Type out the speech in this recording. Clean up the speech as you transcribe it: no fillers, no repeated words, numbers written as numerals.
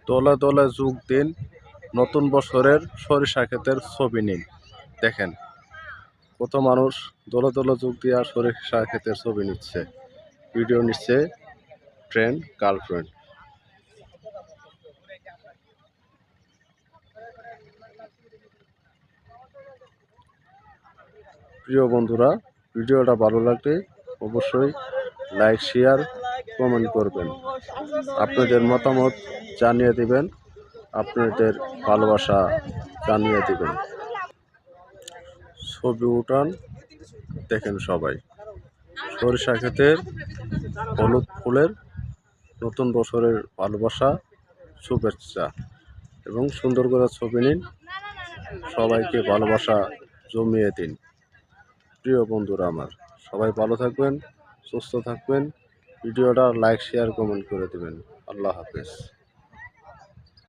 দলে দলে যোগ দিন, নতুন বছরের সরিষা ক্ষেতের ছবি নিন। দেখেন কত মানুষ দলে দলে যোগ দিয়া সরিষা ক্ষেতের ছবি নিচ্ছে, ভিডিও নিচ্ছে ফ্রেন্ড গার্লফ্রেন্ড। প্রিয় বন্ধুরা, ভিডিওটা ভালো লাগলে অবশ্যই লাইক শেয়ার কমেন্ট করবেন, আপনাদের মতামত জানিয়ে দিবেন, আপনাদের ভালোবাসা জানিয়ে দিবেন। ছবি উঠান, দেখেন সবাই সরিষা ক্ষেতের হলুদ ফুলের নতুন বছরের ভালোবাসা শুভেচ্ছা এবং সুন্দর করে ছবি নিন, সবাইকে ভালোবাসা জমিয়ে দিন। প্রিয় বন্ধুরা আমার, সবাই ভালো থাকবেন, সুস্থ থাকবেন, ভিডিওটা লাইক শেয়ার কমেন্ট করে দেবেন। আল্লাহ হাফেজ।